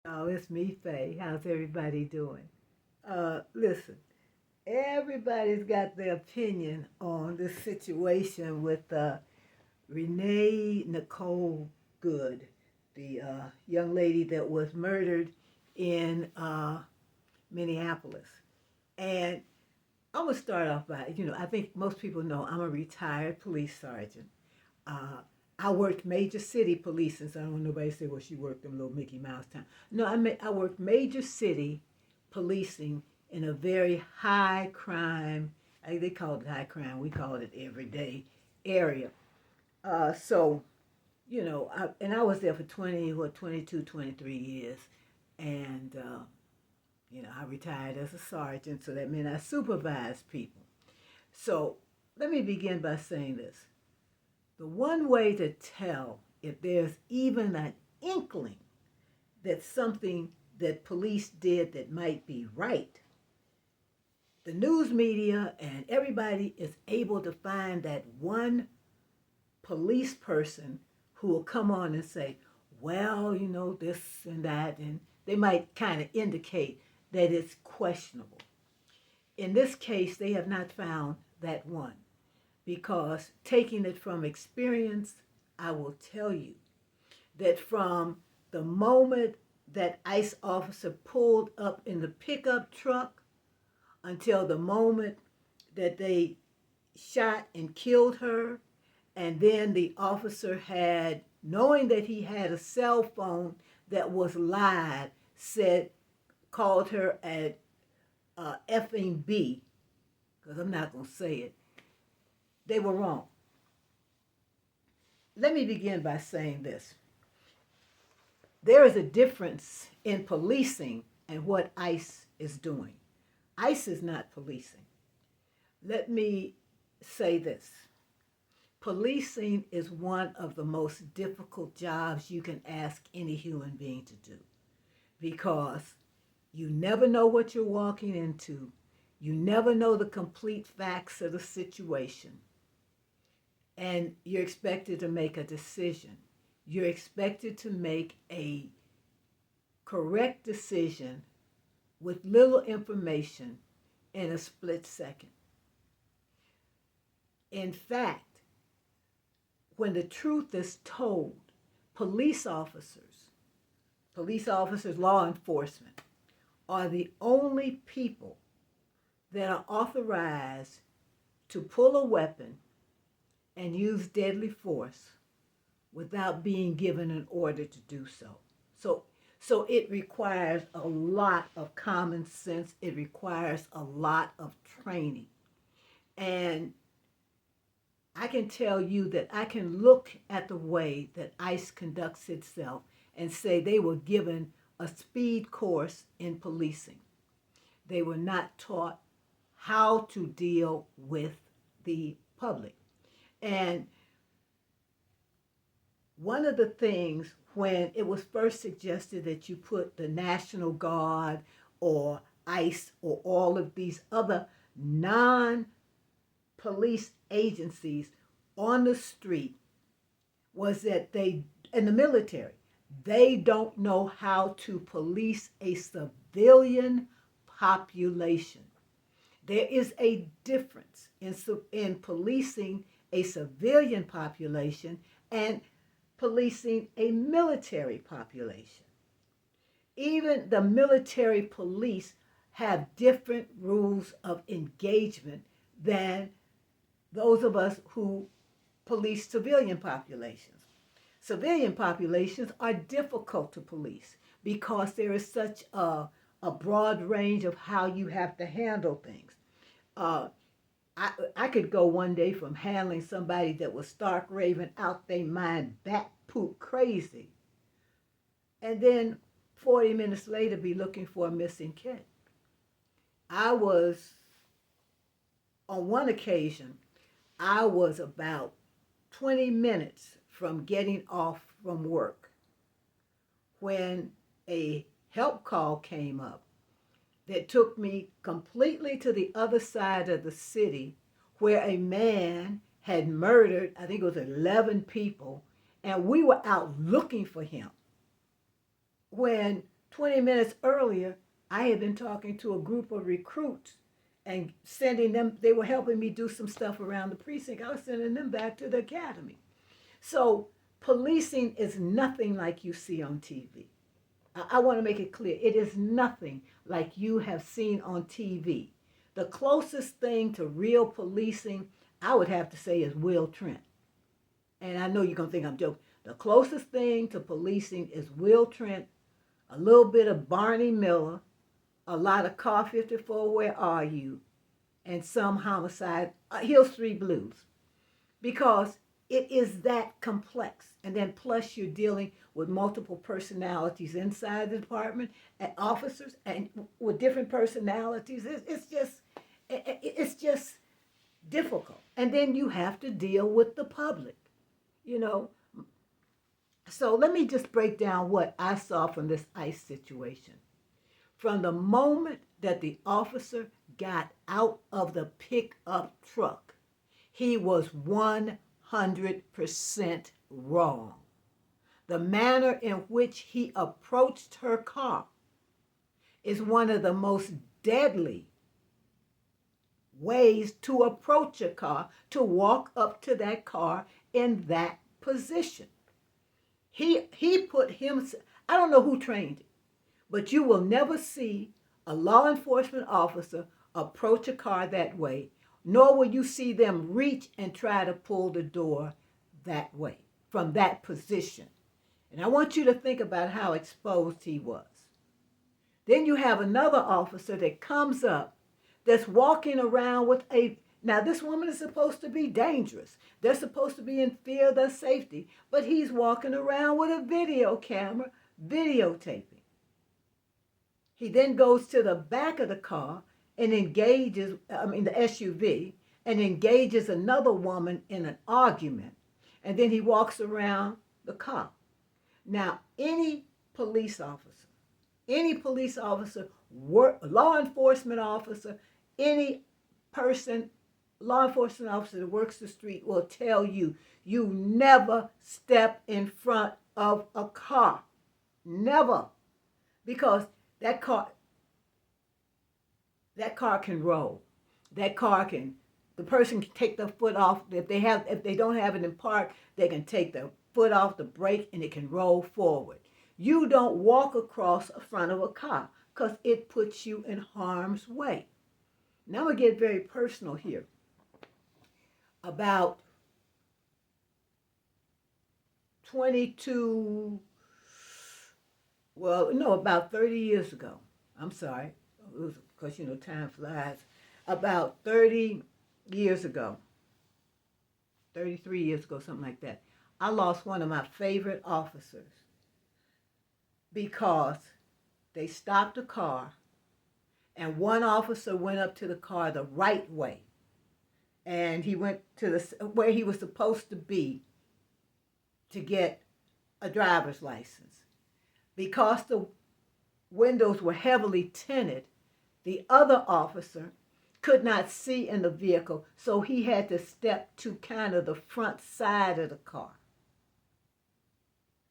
Oh, it's me, Faye. How's everybody doing? Listen, everybody's got their opinion on this situation with Renee Nicole Good, the young lady that was murdered in Minneapolis. And I'm going to start off by, I think most people know I'm a retired police sergeant. Uh, I worked major city policing, so I don't want nobody to say, well, she worked in little Mickey Mouse town. No, I worked major city policing in a very high crime, they called it high crime, we called it everyday area. So, and I was there for 20, what, 22, 23 years. And, I retired as a sergeant, so that meant I supervised people. So let me begin by saying this. The one way to tell if there's even an inkling that something that police did that might be right, the news media and everybody is able to find that one police person who will come on and say, well, this and that, and they might kind of indicate that it's questionable. In this case, they have not found that one because taking it from experience, I will tell you that from the moment that ICE officer pulled up in the pickup truck until the moment that they shot and killed her, and then the officer had, knowing that he had a cell phone that was live, said, called her at effing B, because I'm not going to say it, they were wrong. Let me begin by saying this. There is a difference in policing and what ICE is doing. ICE is not policing. Let me say this. Policing is one of the most difficult jobs you can ask any human being to do because you never know what you're walking into. You never know the complete facts of the situation. And you're expected to make a decision. You're expected to make a correct decision with little information in a split second. In fact, when the truth is told, police officers, law enforcement, are the only people that are authorized to pull a weapon and use deadly force without being given an order to do so. So it requires a lot of common sense. It requires a lot of training. And I can tell you that I can look at the way that ICE conducts itself and say they were given a speed course in policing. They were not taught how to deal with the public. And one of the things when it was first suggested that you put the National Guard or ICE or all of these other non police agencies on the street was that they, in the military, they don't know how to police a civilian population. There is a difference in policing a civilian population and policing a military population. Even the military police have different rules of engagement than those of us who police civilian populations. Civilian populations are difficult to police because there is such a broad range of how you have to handle things. Uh, I could go one day from handling somebody that was stark raving out their mind, bat poop crazy, and then 40 minutes later be looking for a missing kid. I was, on one occasion, I was about 20 minutes from getting off from work when a help call came up that took me completely to the other side of the city where a man had murdered, I think it was 11 people, and we were out looking for him when 20 minutes earlier, I had been talking to a group of recruits and sending them, they were helping me do some stuff around the precinct. I was sending them back to the academy. So policing is nothing like you see on TV. I want to make it clear. It is nothing like you have seen on TV. The closest thing to real policing, I would have to say, is Will Trent. And I know you're going to think I'm joking. The closest thing to policing is Will Trent, a little bit of Barney Miller, a lot of Car 54, Where Are You, and some homicide, Hill Street Blues. Because it is that complex. And then plus you're dealing with multiple personalities inside the department and officers and with different personalities. It's just difficult. And then you have to deal with the public, you know. So let me just break down what I saw from this ICE situation. From the moment that the officer got out of the pickup truck, he was 100% wrong. The manner in which he approached her car is one of the most deadly ways to approach a car, to walk up to that car in that position. He put him, I don't know who trained it, but you will never see a law enforcement officer approach a car that way, nor will you see them reach and try to pull the door that way, from that position. And I want you to think about how exposed he was. Then you have another officer that comes up that's walking around with now this woman is supposed to be dangerous. They're supposed to be in fear of their safety, but he's walking around with a video camera videotaping. He then goes to the back of the car and engages, the SUV, and engages another woman in an argument. And then he walks around the car. Now, any police officer, law enforcement officer, any person, law enforcement officer that works the street will tell you, you never step in front of a car. Never. Because that car can roll. The person can take their foot off. If they don't have it in park, they can take their foot off the brake and it can roll forward. You don't walk across the front of a car because it puts you in harm's way. Now I'm going to get very personal here. About 30 years ago. I'm sorry. Because, time flies. About 30 years ago, 33 years ago, something like that, I lost one of my favorite officers because they stopped a car and one officer went up to the car the right way. And he went to where he was supposed to be to get a driver's license. Because the windows were heavily tinted, the other officer could not see in the vehicle, so he had to step to kind of the front side of the car.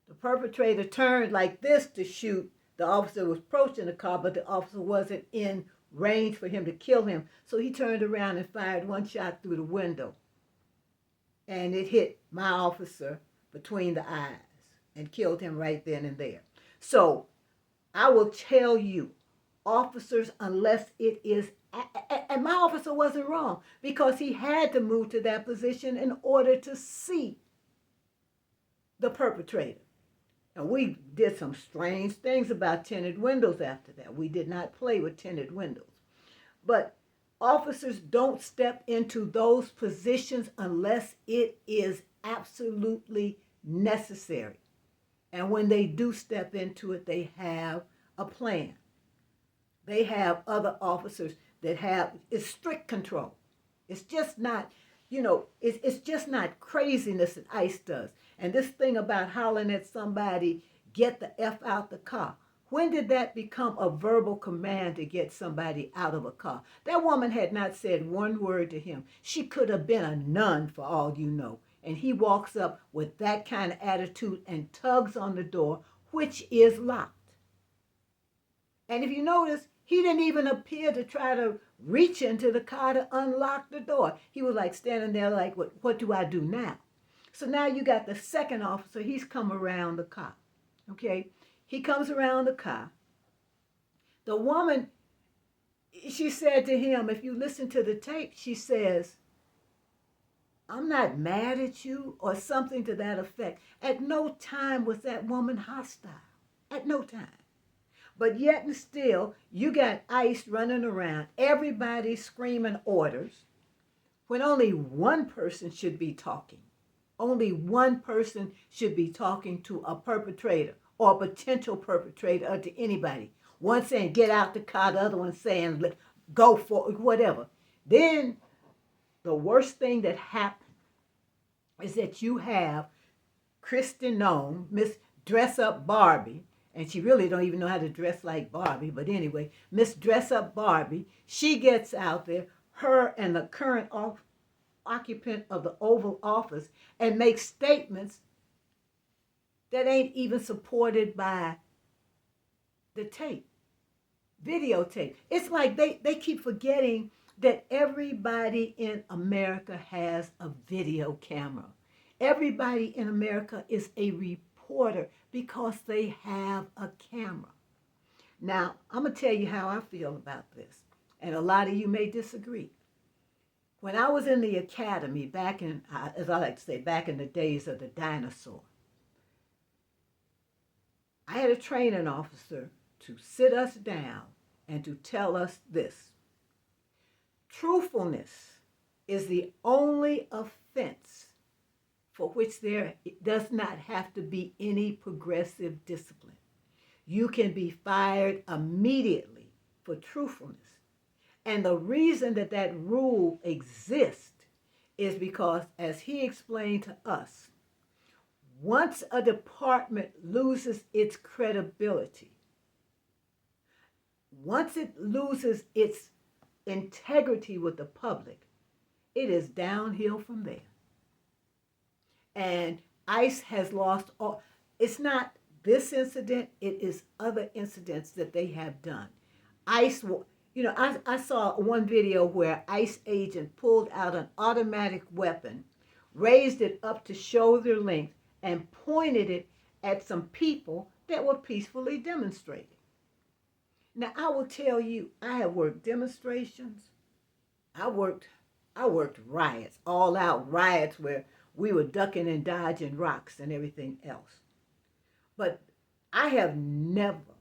The perpetrator turned like this to shoot. The officer was approaching the car, but the officer wasn't in range for him to kill him, so he turned around and fired one shot through the window. And it hit my officer between the eyes and killed him right then and there. So I will tell you, officers, unless it is, and my officer wasn't wrong because he had to move to that position in order to see the perpetrator. And we did some strange things about tinted windows after that. We did not play with tinted windows. But officers don't step into those positions unless it is absolutely necessary. And when they do step into it, they have a plan. They have other officers that it's strict control. It's just not, it's just not craziness that ICE does. And this thing about hollering at somebody, get the F out the car. When did that become a verbal command to get somebody out of a car? That woman had not said one word to him. She could have been a nun for all you know. And he walks up with that kind of attitude and tugs on the door, which is locked. And if you notice, he didn't even appear to try to reach into the car to unlock the door. He was like standing there like, what do I do now? So now you got the second officer. He's come around the car. Okay? He comes around the car. The woman, she said to him, if you listen to the tape, she says, I'm not mad at you, or something to that effect. At no time was that woman hostile. At no time. But yet and still, you got ICE running around, everybody screaming orders, when only one person should be talking. Only one person should be talking to a perpetrator or a potential perpetrator or to anybody. One saying, get out the car, the other one saying, go for it, whatever. Then the worst thing that happened is that you have Kristen Nome, Miss Dress Up Barbie, and she really don't even know how to dress like Barbie, but anyway, Miss Dress Up Barbie, she gets out there, her and the current occupant of the Oval Office, and makes statements that ain't even supported by the tape, videotape. It's like they keep forgetting that everybody in America has a video camera. Everybody in America is a reporter because they have a camera. Now, I'm going to tell you how I feel about this, and a lot of you may disagree. When I was in the academy back in, as I like to say, back in the days of the dinosaur, I had a training officer to sit us down and to tell us this. Truthfulness is the only offense for which there does not have to be any progressive discipline. You can be fired immediately for truthfulness. And the reason that that rule exists is because, as he explained to us, once a department loses its credibility, once it loses its integrity with the public, it is downhill from there. And ICE has lost all. It's not this incident, it is other incidents that they have done. ICE, I saw one video where ICE agent pulled out an automatic weapon, raised it up to shoulder length, and pointed it at some people that were peacefully demonstrating. Now, I will tell you, I have worked demonstrations. I worked riots, all out riots where we were ducking and dodging rocks and everything else. But I have never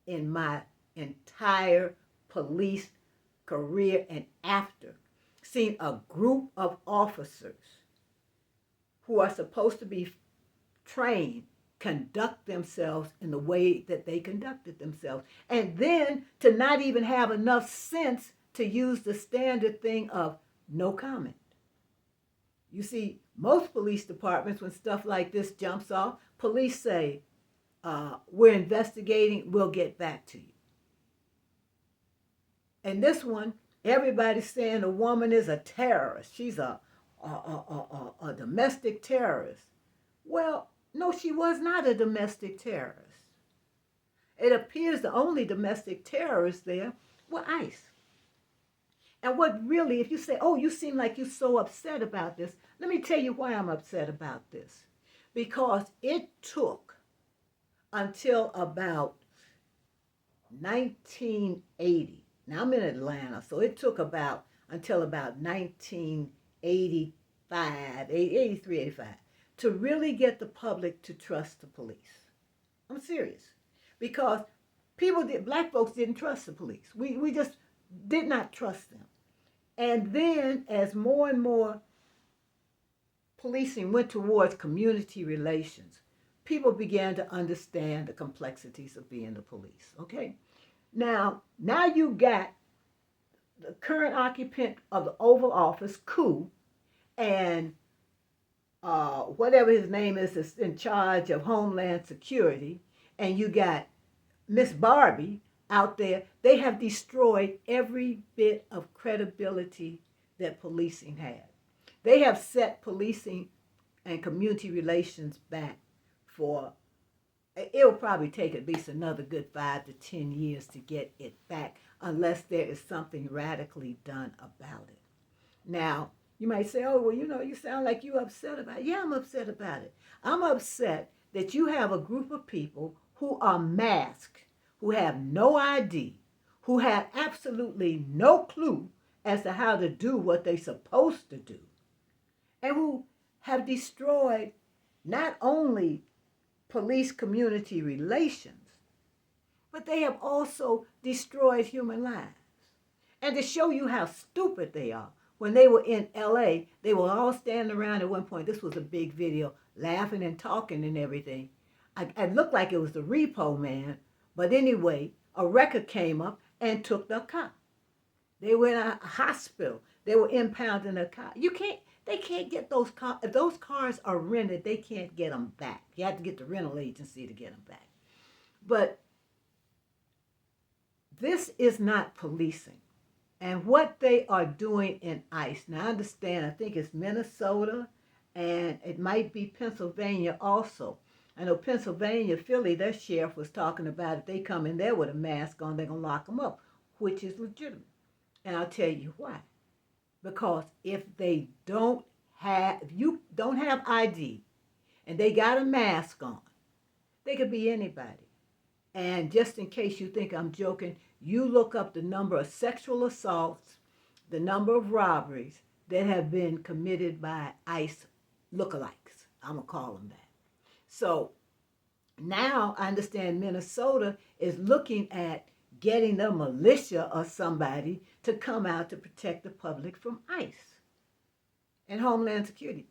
in my entire police career and after seen a group of officers who are supposed to be trained conduct themselves in the way that they conducted themselves. And then to not even have enough sense to use the standard thing of no comment. You see, most police departments, when stuff like this jumps off, police say, we're investigating, we'll get back to you. And this one, everybody's saying the woman is a terrorist. She's a domestic terrorist. Well, no, she was not a domestic terrorist. It appears the only domestic terrorists there were ICE. And what really, if you say, oh, you seem like you're so upset about this, let me tell you why I'm upset about this. Because it took until about 1980. Now, I'm in Atlanta, so it took until about 1985, 83, 85, to really get the public to trust the police. I'm serious. Because black folks didn't trust the police. We just did not trust them. And then as more and more policing went towards community relations, people began to understand the complexities of being the police, okay? Now you got the current occupant of the Oval Office, Coup, and whatever his name is in charge of Homeland Security, and you got Miss Barbie out there. They have destroyed every bit of credibility that policing had. They have set policing and community relations back for it'll probably take at least another good 5 to 10 years to get it back unless there is something radically done about it. Now, you might say, oh, well, you sound like you're upset about it. Yeah, I'm upset about it. I'm upset that you have a group of people who are masked, who have no ID, who have absolutely no clue as to how to do what they're supposed to do, and who have destroyed not only police community relations, but they have also destroyed human lives. And to show you how stupid they are, when they were in LA, they were all standing around at one point. This was a big video, laughing and talking and everything. It looked like it was the repo man, but anyway, a wrecker came up and took the car. They were in a hospital. They were impounding a car. They can't get those cars. If those cars are rented, they can't get them back. You have to get the rental agency to get them back. But this is not policing. And what they are doing in ICE, now I understand, I think it's Minnesota, and it might be Pennsylvania also. I know Pennsylvania, Philly, their sheriff was talking about if they come in there with a mask on, they're going to lock them up, which is legitimate. And I'll tell you why. Because if you don't have ID and they got a mask on, they could be anybody. And just in case you think I'm joking, you look up the number of sexual assaults, the number of robberies that have been committed by ICE lookalikes. I'm going to call them that. So now I understand Minnesota is looking at getting a militia or somebody to come out to protect the public from ICE and Homeland Security.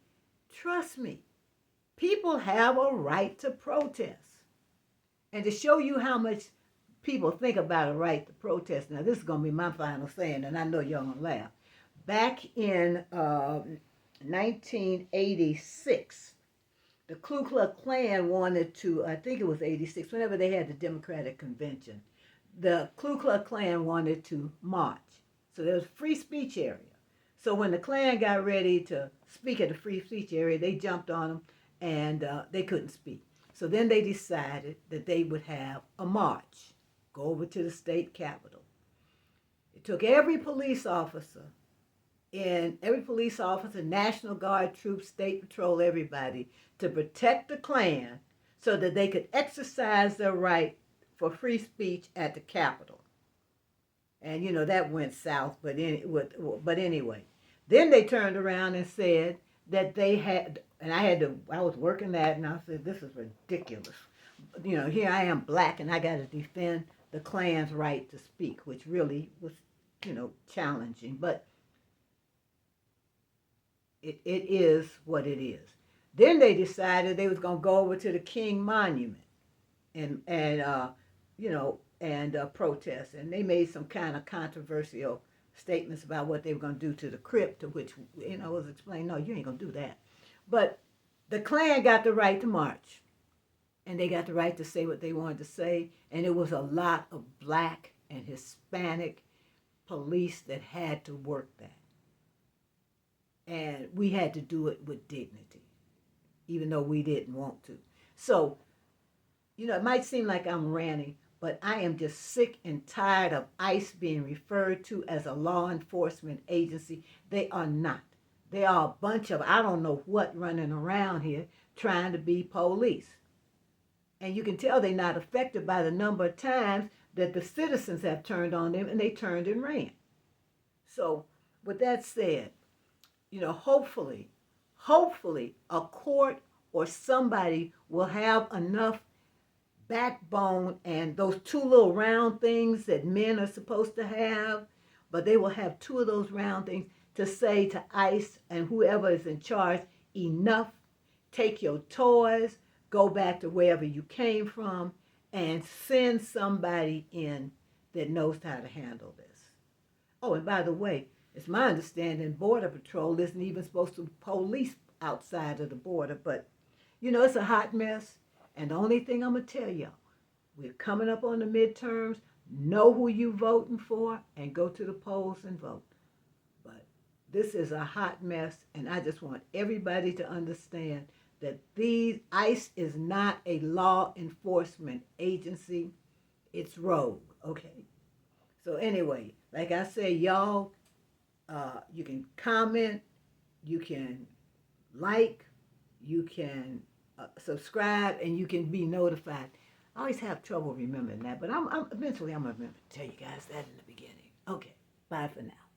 Trust me, people have a right to protest. And to show you how much people think about a right to protest, now this is going to be my final saying, and I know y'all going to laugh. Back in 1986, the Ku Klux Klan wanted to, I think it was 86, whenever they had the Democratic Convention, the Ku Klux Klan wanted to march. So there was a free speech area. So when the Klan got ready to speak at the free speech area, they jumped on them and they couldn't speak. So then they decided that they would have a march, go over to the state capitol. It took every police officer, National Guard troops, State Patrol, everybody, to protect the Klan so that they could exercise their right for free speech at the Capitol. And, that went south, but anyway. Then they turned around and said that they had, and I was working that, and I said, this is ridiculous. Here I am black, and I got to defend the Klan's right to speak, which really was, challenging. But it is what it is. Then they decided they was going to go over to the King Monument and protest. And they made some kind of controversial statements about what they were going to do to the crypt, to which, was explained, no, you ain't going to do that. But the Klan got the right to march. And they got the right to say what they wanted to say. And it was a lot of black and Hispanic police that had to work that. And we had to do it with dignity, even though we didn't want to. So, it might seem like I'm ranting, but I am just sick and tired of ICE being referred to as a law enforcement agency. They are not. They are a bunch of, I don't know what, running around here trying to be police. And you can tell they're not affected by the number of times that the citizens have turned on them, and they turned and ran. So, with that said, hopefully a court or somebody will have enough backbone and those two little round things that men are supposed to have, but they will have two of those round things to say to ICE and whoever is in charge, enough, take your toys, go back to wherever you came from, and send somebody in that knows how to handle this. Oh, and by the way, it's my understanding Border Patrol isn't even supposed to police outside of the border, but, it's a hot mess. And the only thing I'm going to tell y'all, we're coming up on the midterms, know who you voting for, and go to the polls and vote. But this is a hot mess, and I just want everybody to understand that ICE is not a law enforcement agency. It's rogue. Okay. So anyway, like I say, y'all, you can comment, you can like, you can subscribe, and you can be notified. I always have trouble remembering that, but eventually I'm gonna remember to tell you guys that in the beginning. Okay, bye for now.